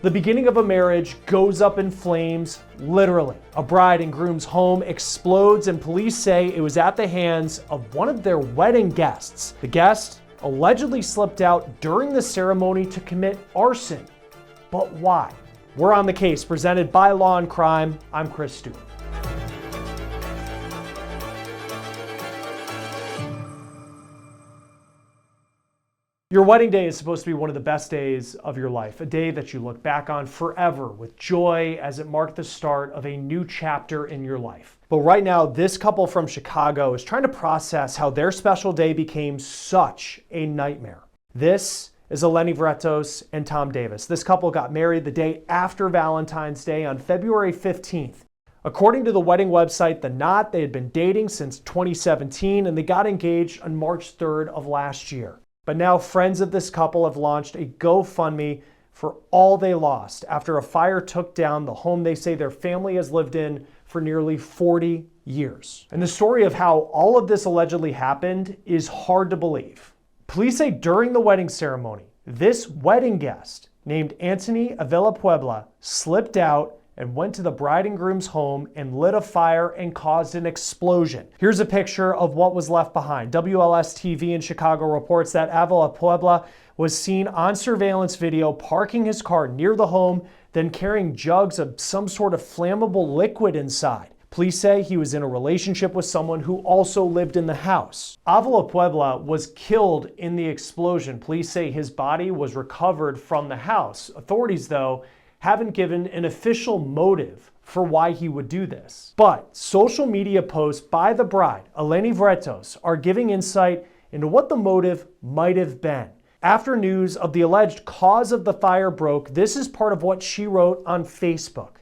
The beginning of a marriage goes up in flames, literally. A bride and groom's home explodes, and police say it was at the hands of one of their wedding guests. The guest allegedly slipped out during the ceremony to commit arson. But why? We're on the case, presented by Law&Crime. I'm Chris Stewart. Your wedding day is supposed to be one of the best days of your life, a day that you look back on forever with joy as it marked the start of a new chapter in your life. But right now, this couple from Chicago is trying to process how their special day became such a nightmare. This is Eleni Vrettos and Tom Davis. This couple got married the day after Valentine's Day on February 15th. According to the wedding website The Knot, they had been dating since 2017 and they got engaged on March 3rd of last year. But now friends of this couple have launched a GoFundMe for all they lost after a fire took down the home they say their family has lived in for nearly 40 years. And the story of how all of this allegedly happened is hard to believe. Police say during the wedding ceremony, this wedding guest named Anthony Avila-Puebla slipped out and went to the bride and groom's home and lit a fire and caused an explosion. Here's a picture of what was left behind. WLS TV in Chicago reports that Avila-Puebla was seen on surveillance video parking his car near the home, then carrying jugs of some sort of flammable liquid inside. Police say he was in a relationship with someone who also lived in the house. Avila-Puebla was killed in the explosion. Police say his body was recovered from the house. Authorities, though, haven't given an official motive for why he would do this. But social media posts by the bride, Eleni Vrettos, are giving insight into what the motive might have been. After news of the alleged cause of the fire broke, this is part of what she wrote on Facebook.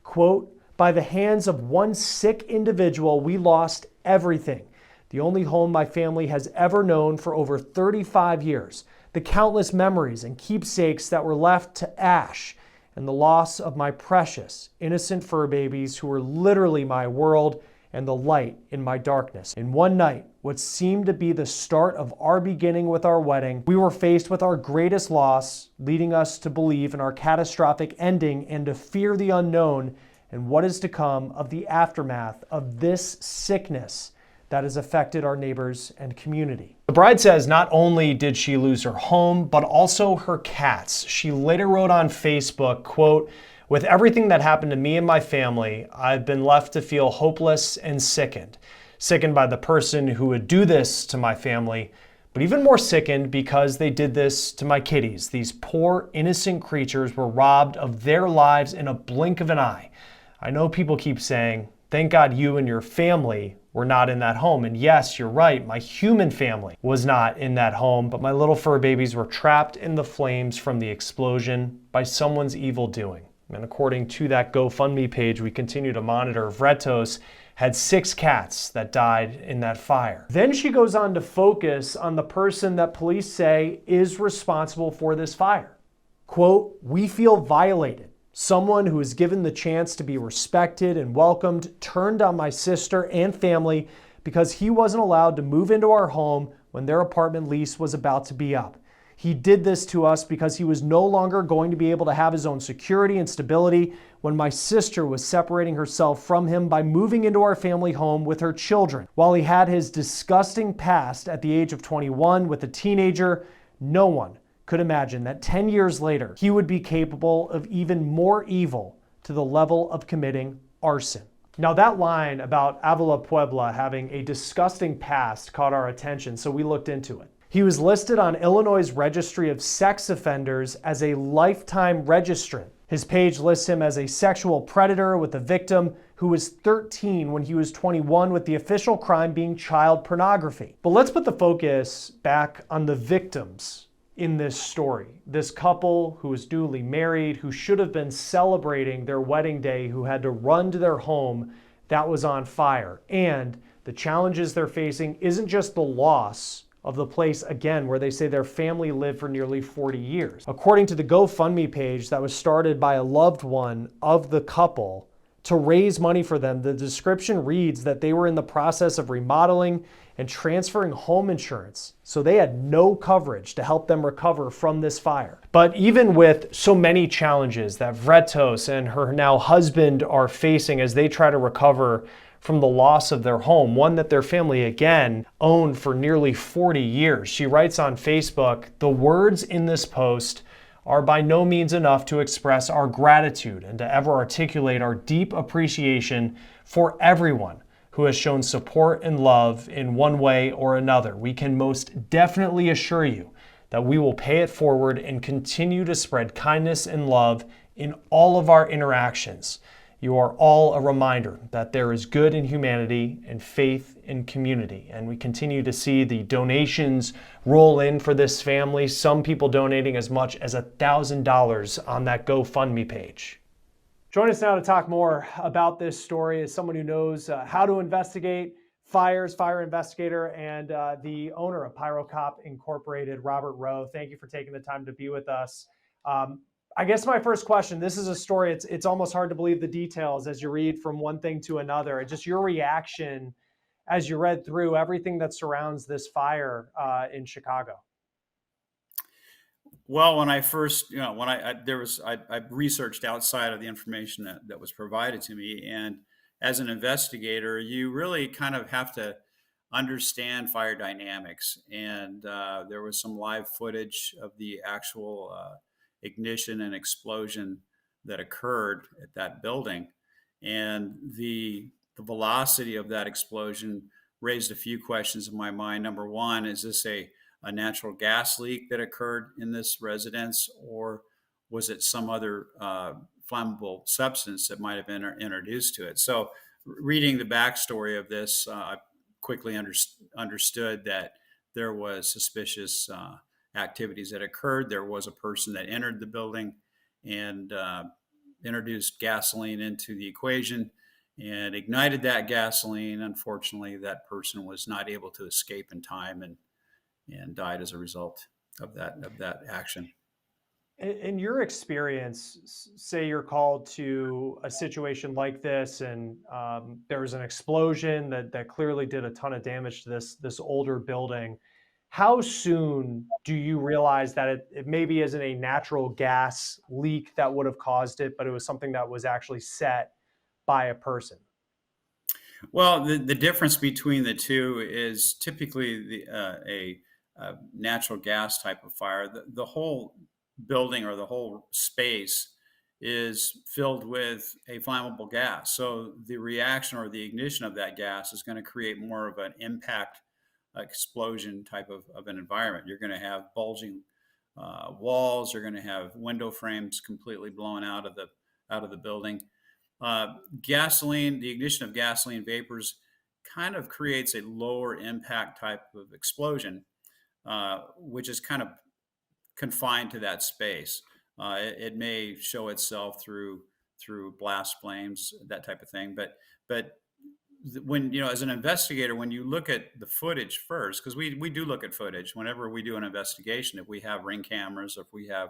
Quote, "By the hands of one sick individual, we lost everything. The only home my family has ever known for over 35 years. The countless memories and keepsakes that were left to ash. And the loss of my precious, innocent fur babies who were literally my world and the light in my darkness. In one night, what seemed to be the start of our beginning with our wedding, we were faced with our greatest loss, leading us to believe in our catastrophic ending and to fear the unknown and what is to come of the aftermath of this sickness that has affected our neighbors and community." The bride says not only did she lose her home, but also her cats. She later wrote on Facebook, quote, "With everything that happened to me and my family, I've been left to feel hopeless and sickened. Sickened by the person who would do this to my family, but even more sickened because they did this to my kitties. These poor, innocent creatures were robbed of their lives in a blink of an eye. I know people keep saying, thank God you and your family were not in that home. And yes, you're right, my human family was not in that home, but my little fur babies were trapped in the flames from the explosion by someone's evil doing." And according to that GoFundMe page we continue to monitor, Vrettos had 6 cats that died in that fire. Then she goes on to focus on the person that police say is responsible for this fire. Quote, "We feel violated. Someone who was given the chance to be respected and welcomed turned on my sister and family because he wasn't allowed to move into our home when their apartment lease was about to be up. He did this to us because he was no longer going to be able to have his own security and stability when my sister was separating herself from him by moving into our family home with her children. While he had his disgusting past at the age of 21 with a teenager, no one could imagine that 10 years later, he would be capable of even more evil to the level of committing arson." Now that line about Avila-Puebla having a disgusting past caught our attention, so we looked into it. He was listed on Illinois' Registry of Sex Offenders as a lifetime registrant. His page lists him as a sexual predator with a victim who was 13 when he was 21, with the official crime being child pornography. But let's put the focus back on the victims in this story. This couple who was newly married, who should have been celebrating their wedding day, who had to run to their home that was on fire. And the challenges they're facing isn't just the loss of the place, again, where they say their family lived for nearly 40 years. According to the GoFundMe page that was started by a loved one of the couple to raise money for them, the description reads that they were in the process of remodeling and transferring home insurance. So they had no coverage to help them recover from this fire. But even with so many challenges that Vrettos and her now husband are facing as they try to recover from the loss of their home, one that their family again owned for nearly 40 years. She writes on Facebook, "The words in this post are by no means enough to express our gratitude and to ever articulate our deep appreciation for everyone who has shown support and love in one way or another. We can most definitely assure you that we will pay it forward and continue to spread kindness and love in all of our interactions. You are all a reminder that there is good in humanity and faith in community." And we continue to see the donations roll in for this family, some people donating as much as $1,000 on that GoFundMe page. Join us now to talk more about this story as someone who knows how to investigate fires, fire investigator, and the owner of PyroCop Incorporated, Robert Rowe. Thank you for taking the time to be with us. I guess my first question, this is a story, it's almost hard to believe the details as you read from one thing to another. Just your reaction as you read through everything that surrounds this fire in Chicago. Well, when I first, when I researched outside of the information that was provided to me. And as an investigator, you really kind of have to understand fire dynamics. And there was some live footage of the actual ignition and explosion that occurred at that building. And the velocity of that explosion raised a few questions in my mind. Number one, is this a natural gas leak that occurred in this residence, or was it some other flammable substance that might have been introduced to it? So, reading the backstory of this, I quickly understood that there was suspicious activities that occurred. There was a person that entered the building and introduced gasoline into the equation and ignited that gasoline. Unfortunately, that person was not able to escape in time and died as a result of that action. In your experience, say you're called to a situation like this, and there was an explosion that clearly did a ton of damage to this older building. How soon do you realize that it maybe isn't a natural gas leak that would have caused it, but it was something that was actually set by a person? Well, the difference between the two is typically a natural gas type of fire. The whole building or the whole space is filled with a flammable gas. So the reaction or the ignition of that gas is going to create more of an impact explosion type of an environment. You're going to have bulging walls. You're going to have window frames completely blown out of the building. Gasoline, the ignition of gasoline vapors kind of creates a lower impact type of explosion, which is kind of confined to that space. It may show itself through blast flames, that type of thing. But when as an investigator, when you look at the footage first, because we do look at footage whenever we do an investigation. If we have ring cameras, if we have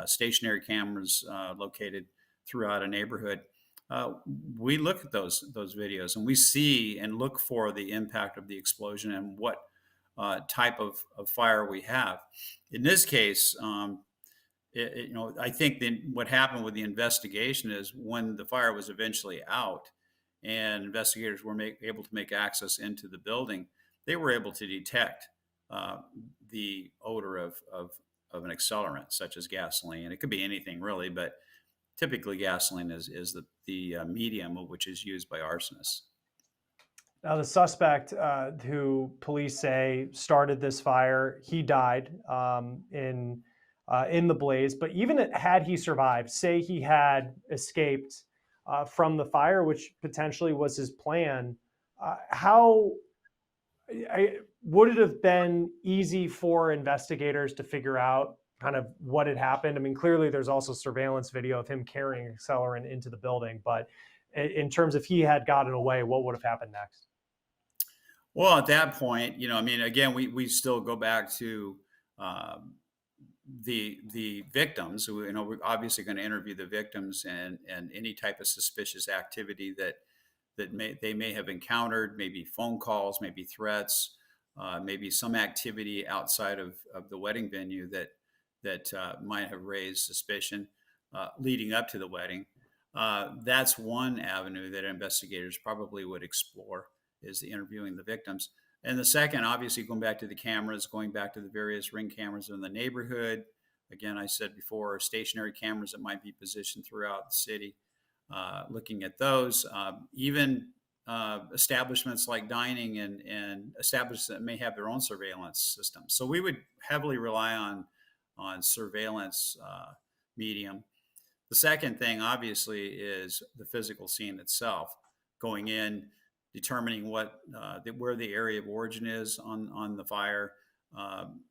stationary cameras located throughout a neighborhood, we look at those videos and we see and look for the impact of the explosion and what type of fire we have. In this case, I think what happened with the investigation is when the fire was eventually out and investigators were able to make access into the building, they were able to detect the odor of an accelerant such as gasoline. It could be anything really, but typically gasoline is the medium which is used by arsonists. Now, the suspect who police say started this fire, he died in the blaze. But even had he survived, say he had escaped from the fire, which potentially was his plan, how would it have been easy for investigators to figure out kind of what had happened? I mean, clearly there's also surveillance video of him carrying accelerant into the building, but in terms of he had gotten away, what would have happened next? Well, at that point, I mean, again, we still go back to the victims. We're obviously going to interview the victims and any type of suspicious activity that they may have encountered, maybe phone calls, maybe threats, maybe some activity outside of the wedding venue that might have raised suspicion leading up to the wedding. That's one avenue that investigators probably would explore, is the interviewing the victims. And the second, obviously, going back to the cameras, going back to the various ring cameras in the neighborhood. Again, I said before, stationary cameras that might be positioned throughout the city. Looking at those, even establishments like dining and establishments that may have their own surveillance systems. So we would heavily rely on surveillance medium. The second thing, obviously, is the physical scene itself. Going in, determining where the area of origin is on the fire, um,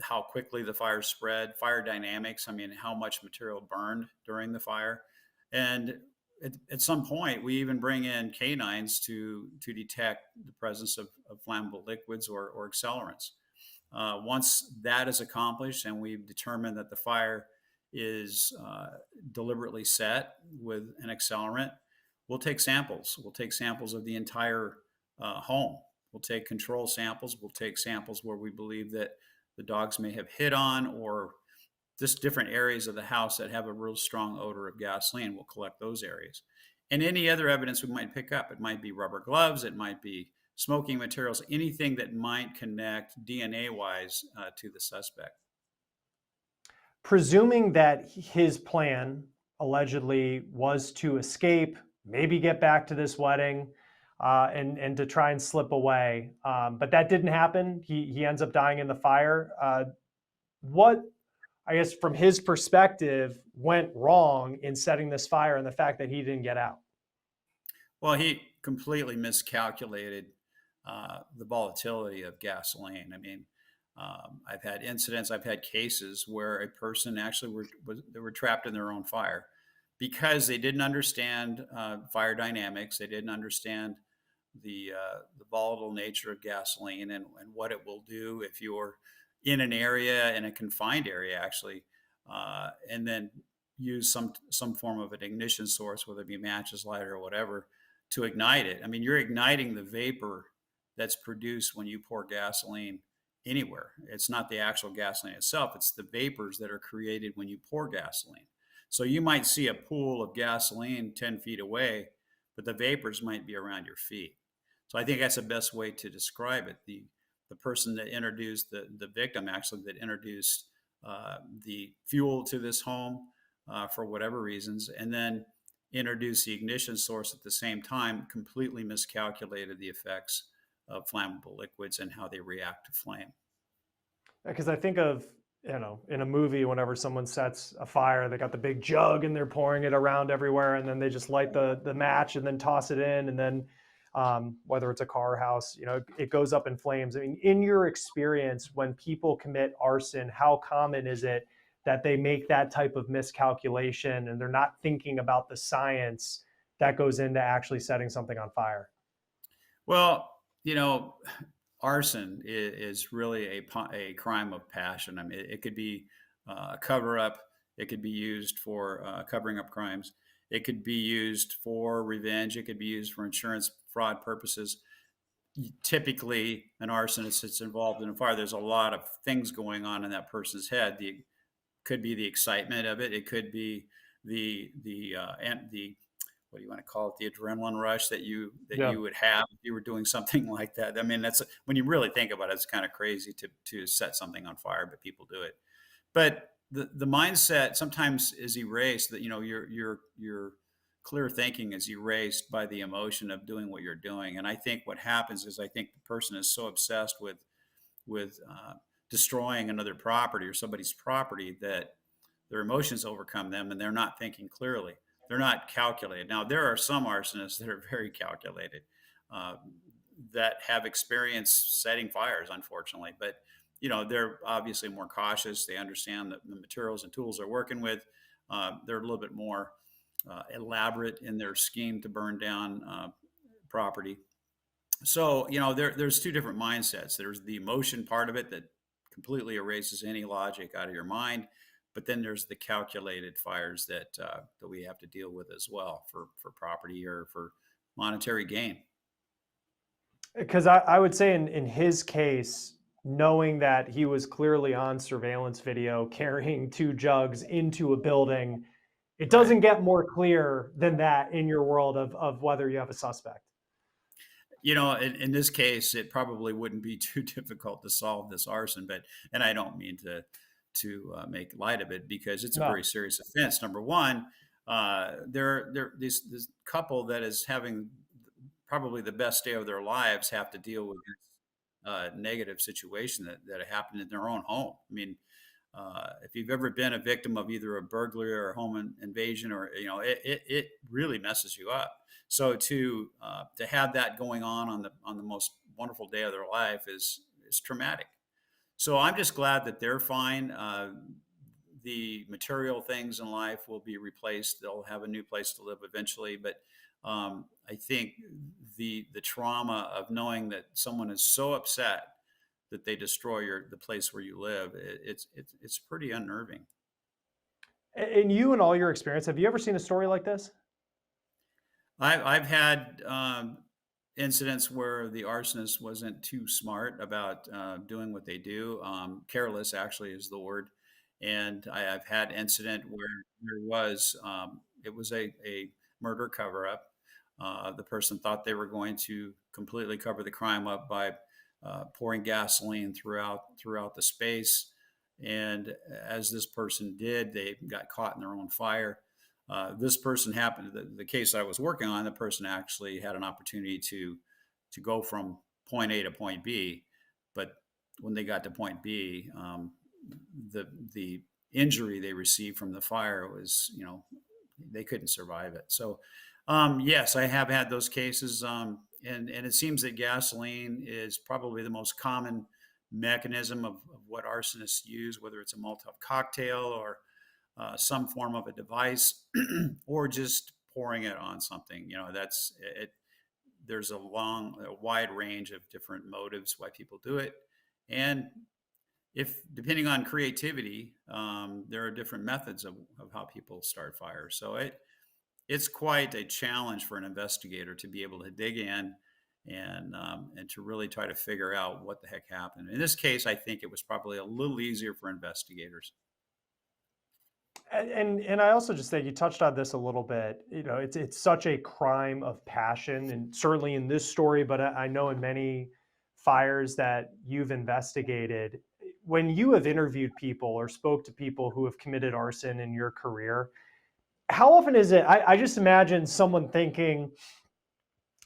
how quickly the fire spread, fire dynamics. I mean, how much material burned during the fire, and at some point, we even bring in canines to detect the presence of flammable liquids or accelerants. Once that is accomplished and we've determined that the fire is deliberately set with an accelerant, we'll take samples. We'll take samples of the entire home. We'll take control samples. We'll take samples where we believe that the dogs may have hit on, or just different areas of the house that have a real strong odor of gasoline. We'll collect those areas. And any other evidence we might pick up. It might be rubber gloves. It might be smoking materials, anything that might connect DNA-wise to the suspect. Presuming that his plan allegedly was to escape, maybe get back to this wedding, and to try and slip away, but that didn't happen. He ends up dying in the fire. What, I guess, from his perspective, went wrong in setting this fire, and the fact that he didn't get out? Well, he completely miscalculated the volatility of gasoline. I mean, I've had incidents, I've had cases where a person actually they were trapped in their own fire because they didn't understand fire dynamics. They didn't understand the volatile nature of gasoline and what it will do if you're in an area, in a confined area, actually, and then use some form of an ignition source, whether it be matches, lighter, or whatever, to ignite it. I mean, you're igniting the vapor that's produced when you pour gasoline anywhere. It's not the actual gasoline itself, it's the vapors that are created when you pour gasoline. So you might see a pool of gasoline 10 feet away, but the vapors might be around your feet. So I think that's the best way to describe it. The person that introduced the victim, actually, that introduced the fuel to this home for whatever reasons, and then introduced the ignition source at the same time, completely miscalculated the effects of flammable liquids and how they react to flame. Because I think of, in a movie, whenever someone sets a fire, they got the big jug and they're pouring it around everywhere, and then they just light the match and then toss it in, and then whether it's a car or house, it goes up in flames. I mean, in your experience, when people commit arson, how common is it that they make that type of miscalculation and they're not thinking about the science that goes into actually setting something on fire? Well, arson is really a crime of passion. I mean, it could be a cover up. It could be used for covering up crimes. It could be used for revenge. It could be used for insurance fraud purposes. Typically, an arsonist that's involved in a fire, there's a lot of things going on in that person's head. Could be the excitement of it. It could be and the what do you want to call it? The adrenaline rush that you would have if you were doing something like that. I mean, that's, when you really think about it, it's kind of crazy to set something on fire, but people do it. But the mindset sometimes is erased. That your clear thinking is erased by the emotion of doing what you're doing. And I think what happens is, I think the person is so obsessed with destroying another property or somebody's property that their emotions overcome them, and they're not thinking clearly. They're not calculated. Now, there are some arsonists that are very calculated, uh, that have experience setting fires, unfortunately. But they're obviously more cautious. They understand the materials and tools they're working with. They're a little bit more elaborate in their scheme to burn down property. So there's two different mindsets. There's the emotion part of it that completely erases any logic out of your mind, but then there's the calculated fires that we have to deal with as well for property or for monetary gain. Because I would say in his case, knowing that he was clearly on surveillance video carrying two jugs into a building, it Right. doesn't get more clear than that in your world of whether you have a suspect. In this case, it probably wouldn't be too difficult to solve this arson, but and I don't mean to make light of it because it's a very No. serious offense. Number one, this couple that is having probably the best day of their lives have to deal with this negative situation that happened in their own home. I mean, if you've ever been a victim of either a burglary or a home invasion, or it really messes you up. So to have that going on the most wonderful day of their life is traumatic. So I'm just glad that they're fine. The material things in life will be replaced. They'll have a new place to live eventually. But I think the trauma of knowing that someone is so upset that they destroy the place where you live, it's pretty unnerving. In you and all your experience, have you ever seen a story like this? I've had incidents where the arsonist wasn't too smart about doing what they do. Careless, actually, is the word. And I've had incident where it was a murder cover up. The person thought they were going to completely cover the crime up by pouring gasoline throughout the space. And as this person did, they got caught in their own fire. This person happened. The case I was working on, the person actually had an opportunity to go from point A to point B, but when they got to point B, the injury they received from the fire was, they couldn't survive it. So, yes, I have had those cases, and it seems that gasoline is probably the most common mechanism of what arsonists use, whether it's a Molotov cocktail or some form of a device, or just pouring it on something. That's it. There's a wide range of different motives why people do it, and if depending on creativity, there are different methods of how people start fires. So it's quite a challenge for an investigator to be able to dig in and to really try to figure out what the heck happened. In this case, I think it was probably a little easier for investigators. And I also just think you touched on this a little bit. It's such a crime of passion, and certainly in this story, but I know in many fires that you've investigated, when you have interviewed people or spoke to people who have committed arson in your career, how often is it? I just imagine someone thinking,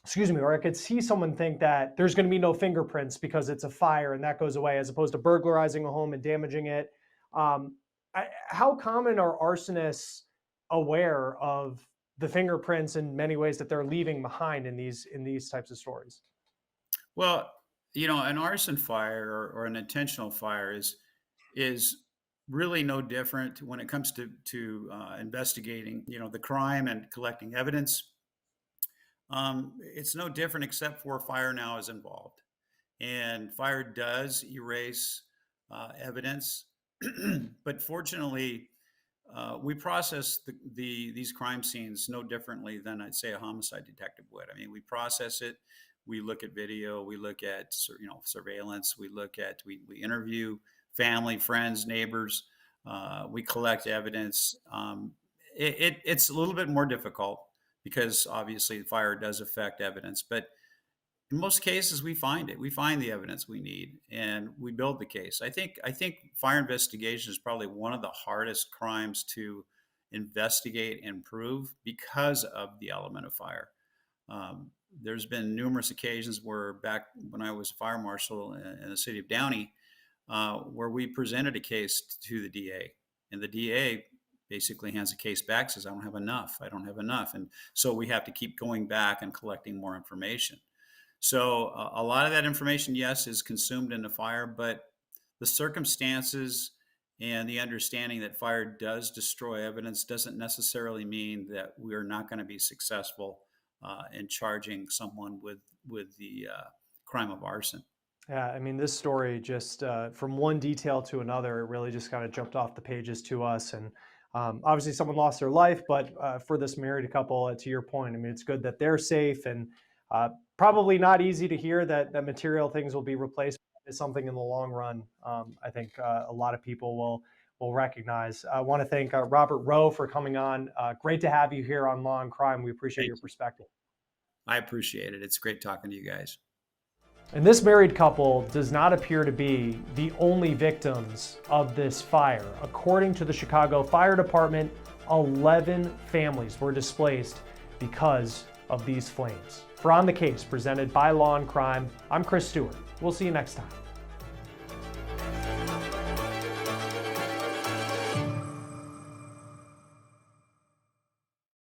excuse me, or I could see someone think that there's going to be no fingerprints because it's a fire and that goes away, as opposed to burglarizing a home and damaging it. How common are arsonists aware of the fingerprints in many ways that they're leaving behind in these types of stories? Well, an arson fire or an intentional fire is really no different when it comes to investigating, the crime and collecting evidence. It's no different except for fire now is involved, and fire does erase evidence. But fortunately, we process these crime scenes no differently than I'd say a homicide detective would. I mean, we process it. We look at video. We look at surveillance. We interview family, friends, neighbors. We collect evidence. It's a little bit more difficult because obviously fire does affect evidence, but in most cases we find it. We find the evidence we need and we build the case. I think fire investigation is probably one of the hardest crimes to investigate and prove because of the element of fire. There's been numerous occasions where back when I was a fire marshal in the city of Downey, where we presented a case to the DA, and the DA basically hands the case back, says, I don't have enough. And so we have to keep going back and collecting more information. So a lot of that information, yes, is consumed in the fire, but the circumstances and the understanding that fire does destroy evidence doesn't necessarily mean that we're not going to be successful in charging someone with the crime of arson. Yeah, I mean, this story just from one detail to another, it really just kind of jumped off the pages to us. And Obviously, someone lost their life, but for this married couple, to your point, I mean, it's good that they're safe, and probably not easy to hear that material things will be replaced with something in the long run. I think a lot of people will recognize. I want to thank Robert Rowe for coming on. Great to have you here on Law and Crime. We appreciate Thank your you. perspective. I appreciate it. It's great talking to you guys. And this married couple does not appear to be the only victims of this fire. According to the Chicago Fire Department, 11 families were displaced because of these flames. For On the Case, presented by Law and Crime, I'm Chris Stewart. We'll see you next time.